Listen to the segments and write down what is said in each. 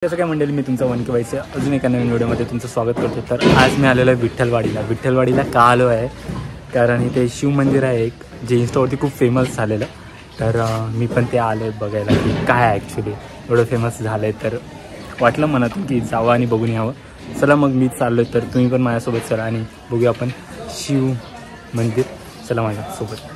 जसं काय मंडळी, मी तुमचं वन के वायचं अजून एका नवीन व्हिडिओमध्ये तुमचं स्वागत करतो। तर आज मी आलेलो आहे विठ्ठलवाडीला का आलो आहे कारण इथे शिव मंदिर आहे एक, जे इंस्टावरती खूप फेमस झालेलं। तर मी पण ते आलो आहे बघायला की काय ॲक्च्युली एवढं फेमस झालं आहे। तर वाटलं मनातून की जावं आणि बघून यावं। चला मग मी चाललो आहे, तर तुम्ही पण माझ्यासोबत चला आणि बघूया आपण शिव मंदिर। चला माझ्यासोबत।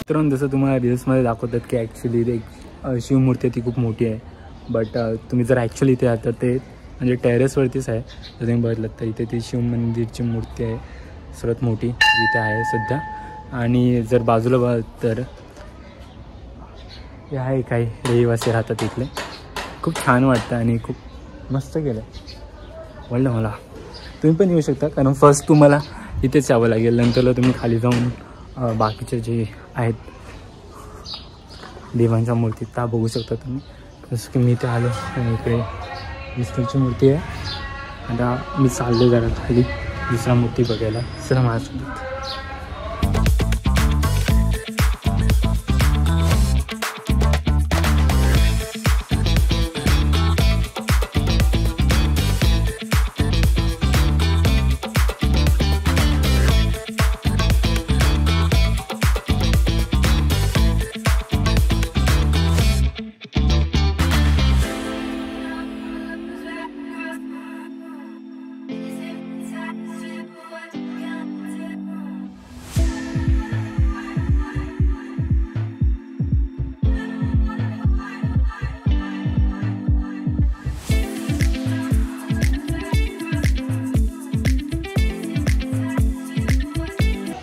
मित्रांनो, जसं तुम्हाला रील्समध्ये दाखवतात की ॲक्च्युली एक शिवमूर्ती ती खूप मोठी आहे, बट तुम्ही जर ॲक्च्युली इथे आहात तर ते म्हणजे टेरेसवरतीच आहे। जर तुम्ही बघितलं तर इथे ती शिव मंदिरची मूर्ती आहे सर्वात मोठी इथे आहे सध्या। आणि जर बाजूला बघ तर हे आहे काही रहिवासी राहतात इथले। खूप छान वाटतं आणि खूप मस्त केलं वाटलं मला। तुम्ही पण येऊ शकता, कारण फर्स्ट तुम्हाला इथेच यावं लागेल, नंतरला तुम्ही खाली जाऊन बाकीचे जे आहेत देवांच्या मूर्ती त्या बघू शकता तुम्ही। जसं की मी इथे आलो आणि इकडे विष्णूची मूर्ती आहे। आता मी चाललो जरा खाली दुसरा मूर्ती बघायला। चला माझ्यासोबत।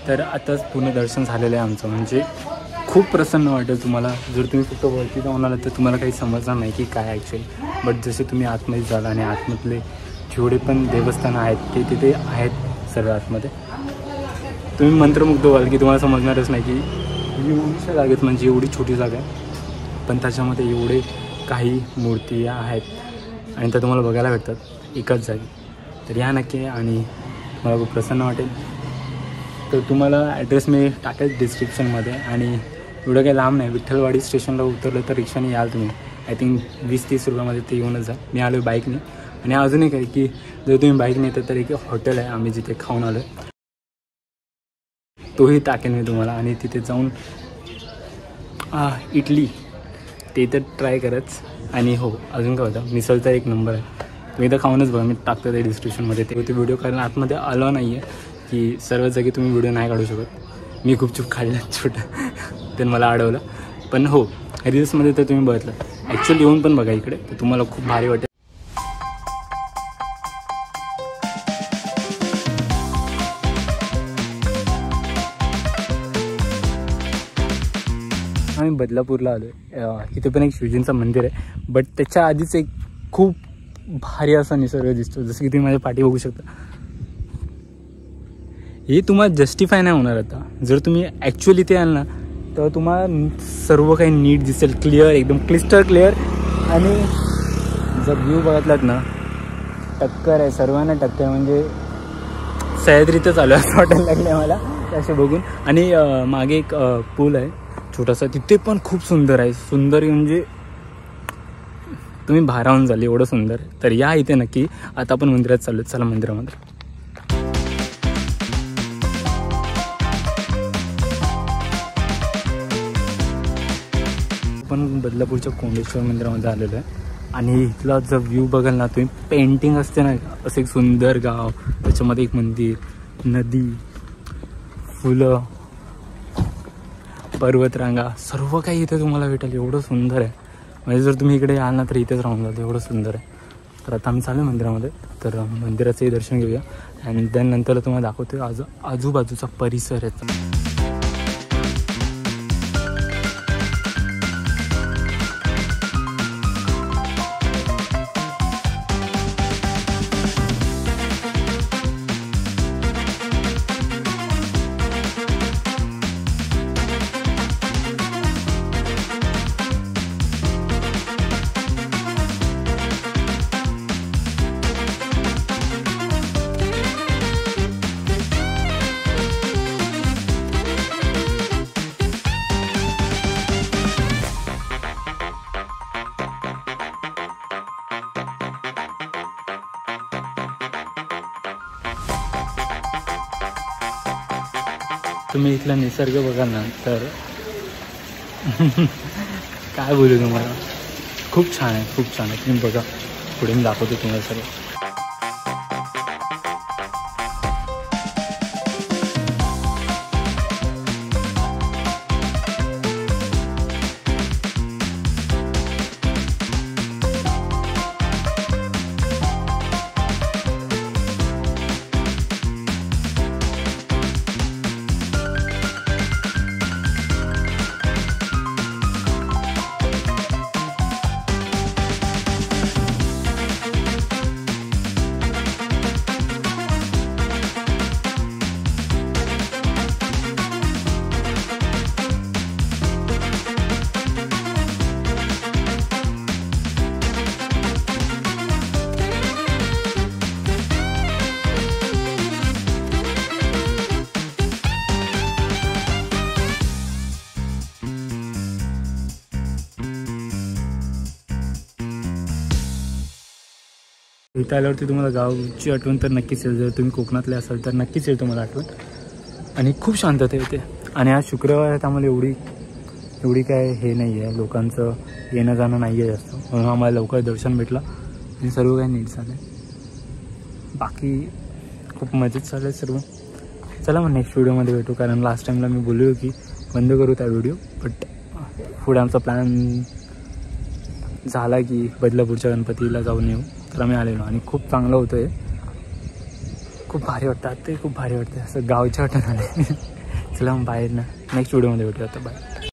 तर आताच पूर्ण दर्शन झालेलं आहे आमचं, म्हणजे खूप प्रसन्न वाटेल तुम्हाला। जर तुम्ही फक्त वरती जाऊन आलात तर तुम्हाला काही समजणार नाही की काय ॲक्च्युअली, बट जसे तुम्ही आतमध्ये जाल आणि आतमधले जेवढे पण देवस्थानं आहेत ते तिथे आहेत सर्व आतमध्ये, तुम्ही मंत्रमुग्ध व्हाल की तुम्हाला समजणारच नाही की एवढ्या जागेत, म्हणजे एवढी छोटी जागा आहे पण त्याच्यामध्ये एवढे काही मूर्ती आहेत आणि त्या तुम्हाला बघायला भेटतात एकाच जागी। तर या नक्की आणि मला खूप प्रसन्न वाटेल। तर तुम्हाला ॲड्रेस मी टाकेल डिस्क्रिप्शनमध्ये, आणि एवढं काही लांब नाही, विठ्ठलवाडी स्टेशनला उतरलं तर रिक्षाने याल तुम्ही। आय थिंक 20-30 रुपयामध्ये ते येऊनच जा। मी आलो बाईकने, आणि अजून एक आहे की जर तुम्ही बाईकने येतं तर एक हॉटेल आहे आम्ही जिथे खाऊन आलो, तोही टाकेन मी तुम्हाला। आणि तिथे जाऊन इडली ते तर ट्राय करच। आणि हो, अजून काय होतं, मिसळचा एक नंबर आहे, तुम्ही इथं खाऊनच बघा। मी टाकतो ते डिस्क्रिप्शनमध्ये ते व्हिडिओ कारण आतमध्ये आलो नाही आहे की सर्व जागी तुम्ही व्हिडिओ नाही काढू शकत। मी खूप चूक खाल्लं छोटं तर मला अडवलं, पण हो रील्समध्ये तर तुम्ही बघितलं, ॲक्च्युअली येऊन पण बघा इकडे, तर तुम्हाला खूप भारी वाटेल। आम्ही बदलापूरला आलो आहे, इथे पण एक शिवजींचं मंदिर आहे, बट त्याच्या आधीच एक खूप भारी असा निसर्ग दिसतो। जसं की तुम्ही माझ्या पाठी बघू शकता, हे तुम्हाला जस्टिफाय नाही होणार आता। जर तुम्ही ॲक्च्युअली ते याल ना तर तुम्हाला सर्व काही नीट दिसेल, क्लिअर, एकदम क्लिस्टर क्लिअर। आणि जर व्ह्यू बघितलात ना, टक्कर आहे, सर्वांना टक्कर, म्हणजे सह्याद्रीतच आलो असं वाटायला लागलं मला असे बघून। आणि मागे एक पूल आहे छोटासा, तिथे पण खूप सुंदर आहे, सुंदर म्हणजे तुम्ही भारावून झाले एवढं सुंदर। तर या इथे नक्की। आता आपण मंदिरात चाललो, चला मंदिरामध्ये। आपण बदलापूरच्या कोंडेश्वर मंदिरामध्ये आलेलो आहे, आणि इथला जर व्ह्यू बघाल ना तुम्ही, पेंटिंग असते ना असं एक सुंदर गाव, त्याच्यामध्ये एक मंदिर, नदी, फुलं, पर्वतरांगा, सर्व काही इथे तुम्हाला भेटेल। एवढं सुंदर आहे, म्हणजे जर तुम्ही इकडे याल ना तर इथेच राहून जातो, एवढं सुंदर आहे। तर आता आम्ही चालू मंदिरामध्ये। तर मंदिराचंही दर्शन घेऊया आणि देन नंतर तुम्हाला दाखवतो आजूबाजूचा परिसर आहे. तुम्ही इथला निसर्ग बघाल ना तर काय बोलू तुम्हाला, खूप छान आहे, खूप छान आहे. तुम्ही बघा, पुढे मी दाखवतो तुम्हाला सर्व. इथं आल्यावरती तुम्हाला गावची आठवण तर नक्कीच येईल. जर तुम्ही कोकणातले असाल तर नक्कीच येईल तुम्हाला आठवण. आणि खूप शांतता येते. आणि आज शुक्रवार आहे त्यामुळे एवढी काय हे नाही आहे, लोकांचं येणं जाणं नाही आहे जास्त, म्हणून आम्हाला लवकर दर्शन भेटलं आणि सर्व काही नीट झालं. बाकी खूप मजेत चाललं आहे सर्व. चला मग नेक्स्ट व्हिडिओमध्ये भेटू, कारण लास्ट टाईमला मी बोललो की बंद करू त्या व्हिडिओ, बट पुढे आमचा प्लॅन झाला की बदलापूरच्या गणपतीला जाऊन येऊ. तर आम्ही आलेलो आणि खूप चांगलं होतं आहे, खूप भारी वाटतं. ते खूप भारी वाटतं, असं गावच्या वाटत आले. चला मग बाहेर ना नेक्स्ट व्हिडिओमध्ये भेटूया आता. बाय.